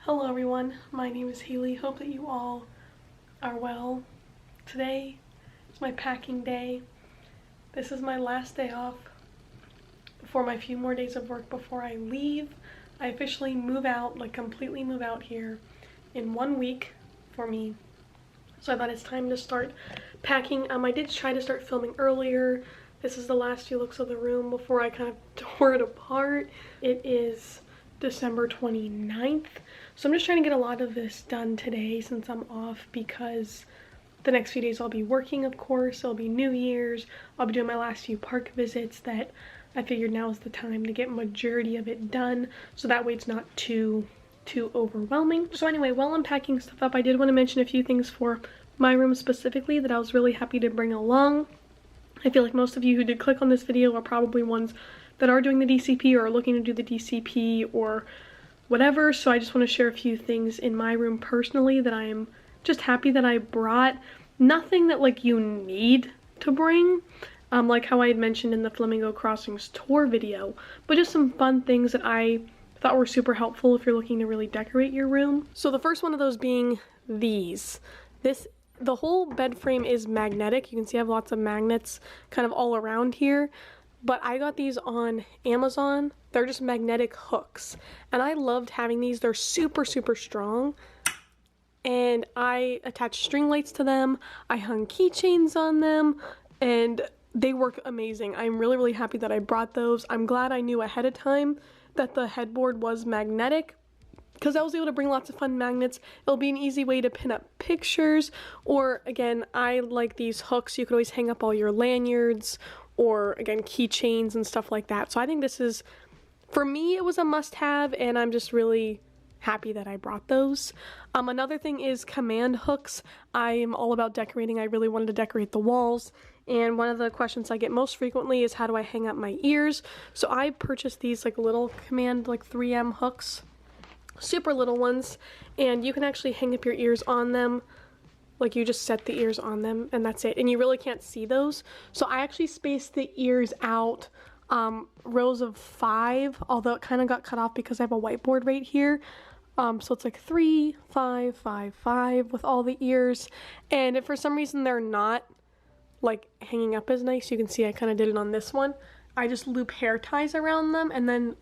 Hello everyone, my name is Haley. Hope that you all are well. Today is my packing day. This is my last day off before my few more days of work before I leave. I officially move out, like completely move out here in 1 week for me. So I thought it's time to start packing. I did try to start filming earlier. This is the last few looks of the room before I kind of tore it apart. It is December 29th. So I'm just trying to get a lot of this done today since I'm off, because the next few days I'll be working, of course. It'll be New Year's. I'll be doing my last few park visits that I figured now is the time to get majority of it done, so that way it's not too overwhelming. So anyway, while I'm packing stuff up, I did want to mention a few things for my room specifically that I was really happy to bring along. I feel like most of you who did click on this video are probably ones that are doing the DCP or are looking to do the DCP or whatever, so I just want to share a few things in my room personally that I am just happy that I brought. Nothing that like you need to bring, like how I had mentioned in the Flamingo Crossings tour video, but just some fun things that I thought were super helpful if you're looking to really decorate your room. So the first one of those being these. The whole bed frame is magnetic. You can see I have lots of magnets kind of all around here. But I got these on Amazon. They're just magnetic hooks. And I loved having these. They're super, super strong. And I attached string lights to them. I hung keychains on them. And they work amazing. I'm really, really happy that I brought those. I'm glad I knew ahead of time that the headboard was magnetic, because I was able to bring lots of fun magnets. It'll be an easy way to pin up pictures. Or again, I like these hooks. You could always hang up all your lanyards or again keychains and stuff like that. So I think this is, for me, it was a must-have, and I'm just really happy that I brought those. Another thing is command hooks. I am all about decorating. I really wanted to decorate the walls, and one of the questions I get most frequently is how do I hang up my ears. So I purchased these like little command like 3M hooks, super little ones, and you can actually hang up your ears on them. Like you just set the ears on them and that's it, and you really can't see those. So I actually spaced the ears out rows of 5, although it kind of got cut off because I have a whiteboard right here. So it's like 3, 5, 5, 5 with all the ears, and if for some reason they're not like hanging up as nice, you can see I kind of did it on this one. I just loop hair ties around them and then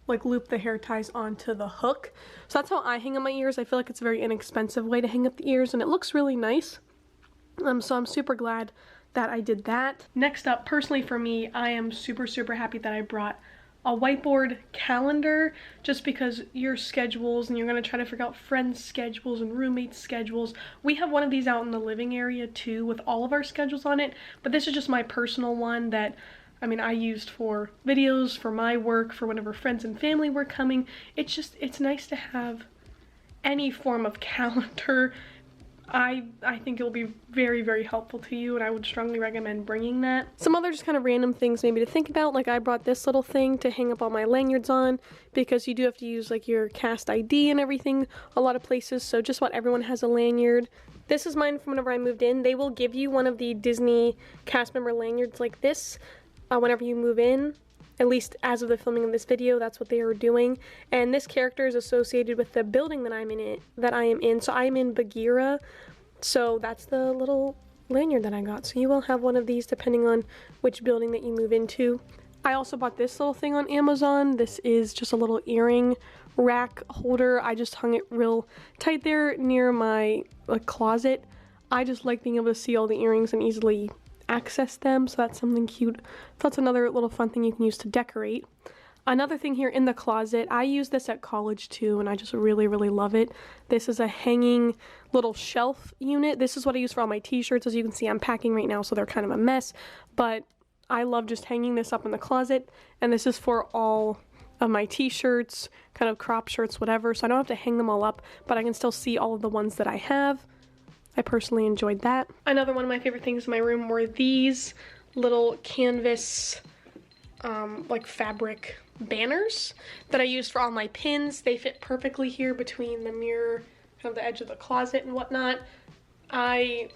like loop the hair ties onto the hook. So that's how I hang up my ears. I feel like it's a very inexpensive way to hang up the ears, and it looks really nice. So I'm super glad that I did that. Next up, personally for me, I am super, super happy that I brought a whiteboard calendar, just because your schedules, and you're going to try to figure out friends' schedules and roommates' schedules. We have one of these out in the living area too with all of our schedules on it, but this is just my personal one that I used for videos, for my work, for whenever friends and family were coming. It's nice to have any form of calendar. I think it'll be very, very helpful to you, and I would strongly recommend bringing that. Some other just kind of random things maybe to think about, like I brought this little thing to hang up all my lanyards on, because you do have to use like your cast ID and everything a lot of places, so just about everyone has a lanyard. This is mine from whenever I moved in. They will give you one of the Disney cast member lanyards like this whenever you move in. At least as of the filming of this video, that's what they are doing. And this character is associated with the building that I am in. So I am in Bagheera. So that's the little lanyard that I got. So you will have one of these depending on which building that you move into. I also bought this little thing on Amazon. This is just a little earring rack holder. I just hung it real tight there near my closet. I just like being able to see all the earrings and easily access them, so that's something cute. So that's another little fun thing you can use to decorate. Another thing here in the closet, I use this at college too, and I just really, really love it. This is a hanging little shelf unit. This is what I use for all my t-shirts. As you can see, I'm packing right now, so they're kind of a mess, but I love just hanging this up in the closet, and this is for all of my t-shirts, kind of crop shirts, whatever, so I don't have to hang them all up, but I can still see all of the ones that I have. I personally enjoyed that. Another one of my favorite things in my room were these little canvas, like fabric banners that I used for all my pins. They fit perfectly here between the mirror, kind of the edge of the closet and whatnot. I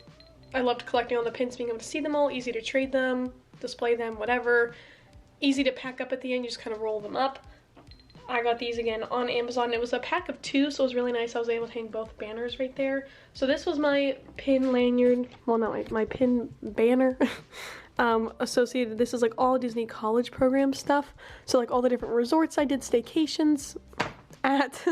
loved collecting all the pins, being able to see them all, easy to trade them, display them, whatever. Easy to pack up at the end, you just kind of roll them up. I got these again on Amazon. It was a pack of 2, so it was really nice. I was able to hang both banners right there. So this was my pin lanyard, well not my pin banner associated. This is like all Disney college program stuff. So like all the different resorts I did staycations at.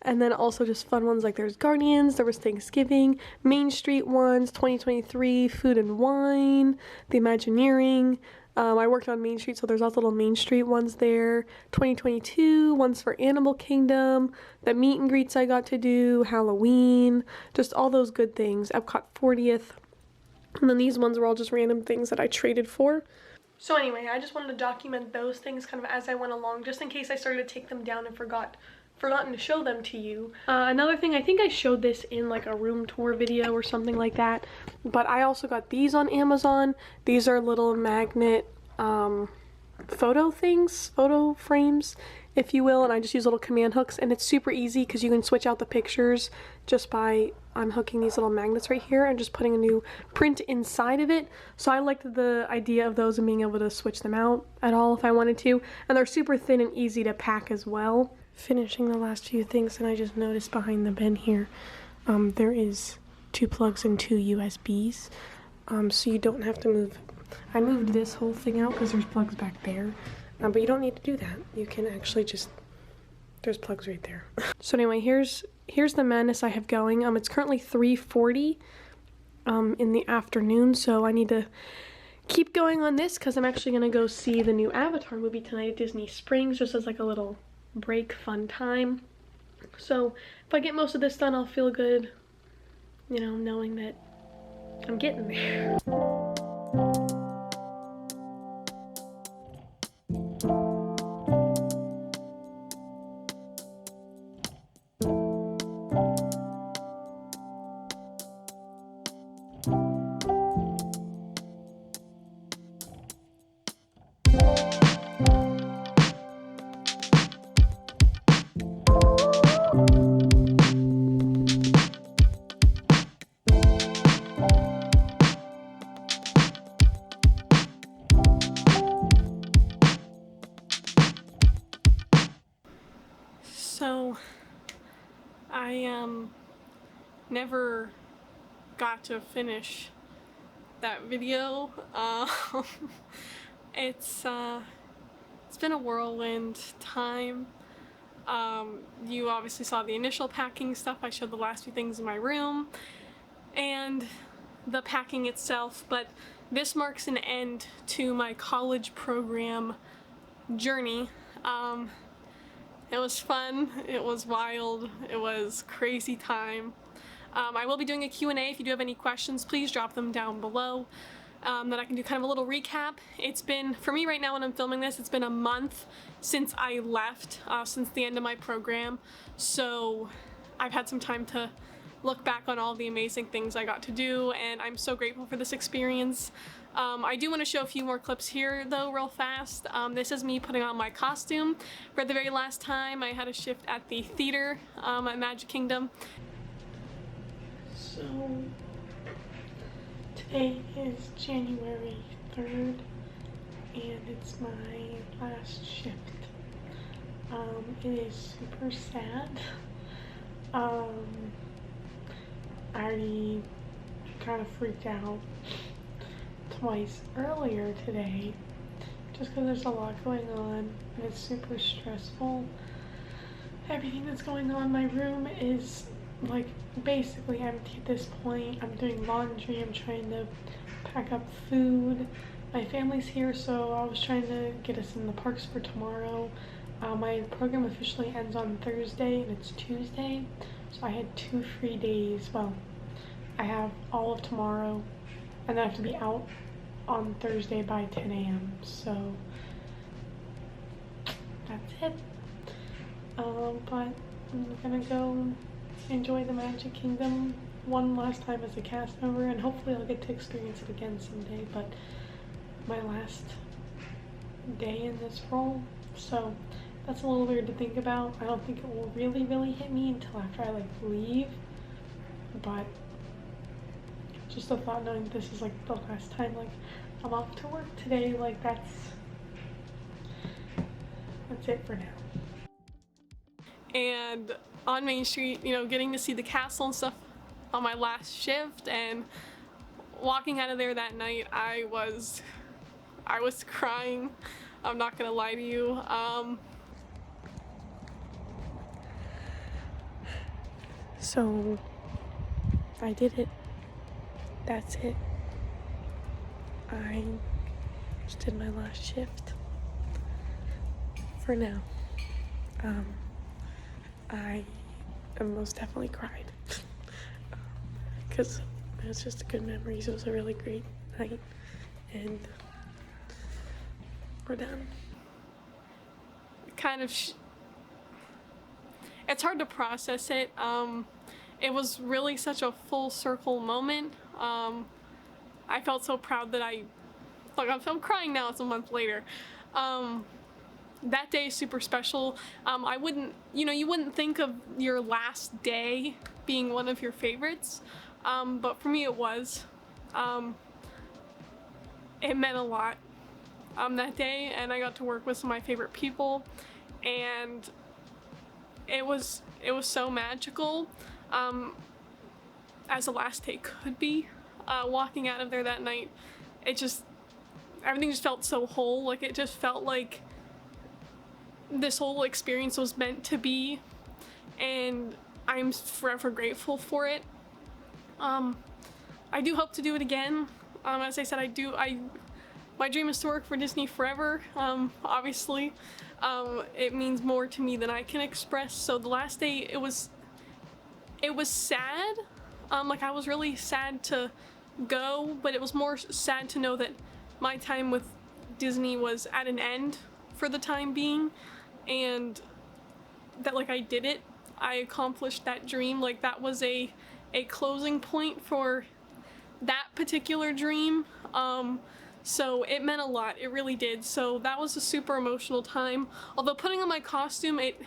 And then also just fun ones like there's Guardians, there was Thanksgiving, Main Street ones, 2023, Food and Wine, the Imagineering. I worked on Main Street, so there's lots of little Main Street ones there. 2022, ones for Animal Kingdom, the meet and greets I got to do, Halloween, just all those good things. Epcot 40th. And then these ones were all just random things that I traded for. So anyway, I just wanted to document those things kind of as I went along, just in case I started to take them down and forgotten to show them to you. Another thing, I think I showed this in like a room tour video or something like that, but I also got these on Amazon. These are little magnet photo frames, if you will, and I just use little command hooks, and it's super easy because you can switch out the pictures just by unhooking these little magnets right here and just putting a new print inside of it. So I liked the idea of those and being able to switch them out at all if I wanted to, and they're super thin and easy to pack as well. Finishing the last few things, and I just noticed behind the bin here there is 2 plugs and 2 USBs, so you don't have to move. I moved this whole thing out because there's plugs back there, but you don't need to do that. You can actually just, there's plugs right there. So anyway, here's the madness I have going. It's currently 3:40 in the afternoon, so I need to keep going on this because I'm actually going to go see the new Avatar movie tonight at Disney Springs, just as like a little break fun time. So if I get most of this done, I'll feel good, you know, knowing that I'm getting there. So I never got to finish that video. It's been a whirlwind time. You obviously saw the initial packing stuff. I showed the last few things in my room and the packing itself, but this marks an end to my college program journey. It was fun, it was wild, it was crazy time. I will be doing a Q&A. If you do have any questions, please drop them down below, that I can do kind of a little recap. It's been, for me right now when I'm filming this, it's been a month since I left, since the end of my program. So I've had some time to look back on all the amazing things I got to do, and I'm so grateful for this experience. I do want to show a few more clips here though real fast. This is me putting on my costume for the very last time. I had a shift at the theater at Magic Kingdom. So today is January 3rd and it's my last shift. It is super sad. I already kind of freaked out twice earlier today just because there's a lot going on and it's super stressful. Everything that's going on in my room is like basically empty at this point. I'm doing laundry, I'm trying to pack up food. My family's here, so I was trying to get us in the parks for tomorrow. My program officially ends on Thursday and it's Tuesday, so I had 2 free days. Well, I have all of tomorrow and then I have to be out on Thursday by 10 a.m. So that's it. But I'm gonna go enjoy the Magic Kingdom one last time as a cast member, and hopefully I'll get to experience it again someday, but my last day in this role, so that's a little weird to think about. I don't think it will really hit me until after I like leave, but just the thought knowing this is like the last time like I'm off to work today, like that's it for now. and on Main Street, you know, getting to see the castle and stuff on my last shift, and walking out of there that night, I was crying. I'm not gonna lie to you. So I did it. That's it. I just did my last shift for now. I most definitely cried because it was just a good memories. It was a really great night, and we're done. Kind of it's hard to process it. It was really such a full circle moment. I felt so proud that I'm crying now. It's a month later. That day is super special. I wouldn't, you wouldn't think of your last day being one of your favorites, but for me it was. It meant a lot that day, and I got to work with some of my favorite people, and it was so magical, as the last day could be. Walking out of there that night, everything just felt so whole. Like, it just felt like this whole experience was meant to be, and I'm forever grateful for it. I do hope to do it again. As I said, my dream is to work for Disney forever. Obviously, it means more to me than I can express. So the last day, it was sad. Like, I was really sad to go, but it was more sad to know that my time with Disney was at an end for the time being, and that, like, I did it. I accomplished that dream. Like, that was a closing point for that particular dream. So it meant a lot. It really did. So that was a super emotional time. Although putting on my costume, it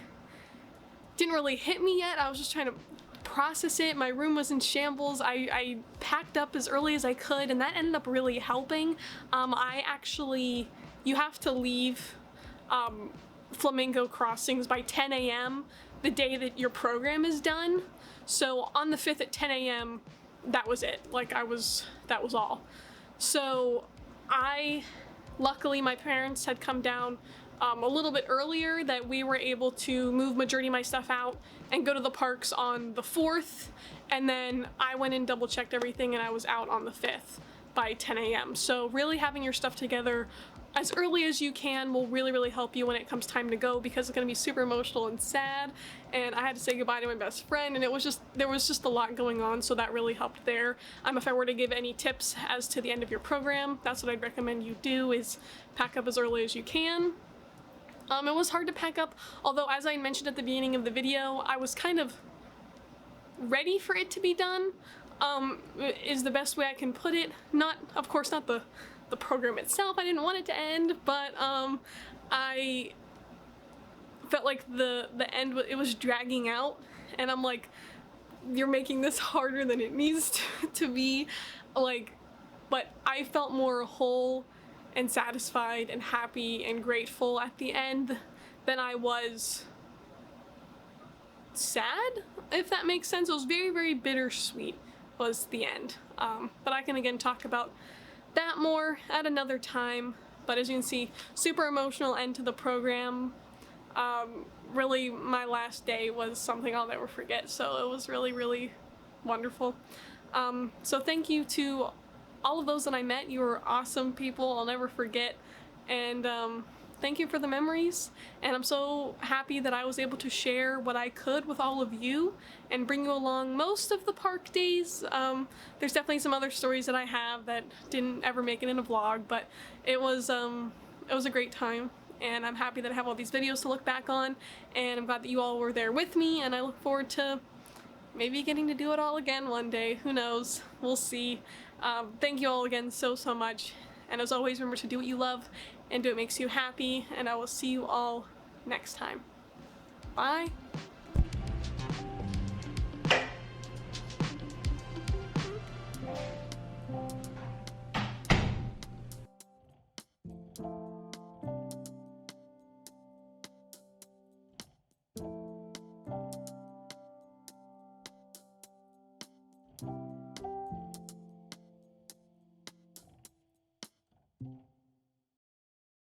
didn't really hit me yet. I was just trying to process it. My room was in shambles. I packed up as early as I could, and that ended up really helping. You have to leave Flamingo Crossings by 10 a.m. the day that your program is done. So on the 5th at 10 a.m. that was it. Like, that was all. So luckily my parents had come down a little bit earlier, that we were able to move majority of my stuff out and go to the parks on the 4th, and then I went and double checked everything, and I was out on the 5th by 10 a.m. So really having your stuff together as early as you can will really, really help you when it comes time to go, because it's going to be super emotional and sad, and I had to say goodbye to my best friend, and there was just a lot going on, so that really helped there. If I were to give any tips as to the end of your program, that's what I'd recommend you do, is pack up as early as you can. It was hard to pack up, although, as I mentioned at the beginning of the video, I was kind of ready for it to be done, is the best way I can put it. Of course, not the program itself. I didn't want it to end, but I felt like the end, it was dragging out, and I'm like, you're making this harder than it needs to be. Like, but I felt more whole and satisfied and happy and grateful at the end than I was sad, if that makes sense. It was very, very bittersweet was the end. But I can again talk about that more at another time. But as you can see, super emotional end to the program. Really, my last day was something I'll never forget, so it was really, really wonderful. So thank you to all of those that I met. You were awesome people I'll never forget, and thank you for the memories, and I'm so happy that I was able to share what I could with all of you and bring you along most of the park days. There's definitely some other stories that I have that didn't ever make it in a vlog, but it was a great time, and I'm happy that I have all these videos to look back on, and I'm glad that you all were there with me, and I look forward to maybe getting to do it all again one day. Who knows? We'll see. Thank you all again so much, and as always, remember to do what you love and do what makes you happy, and I will see you all next time. Bye! you.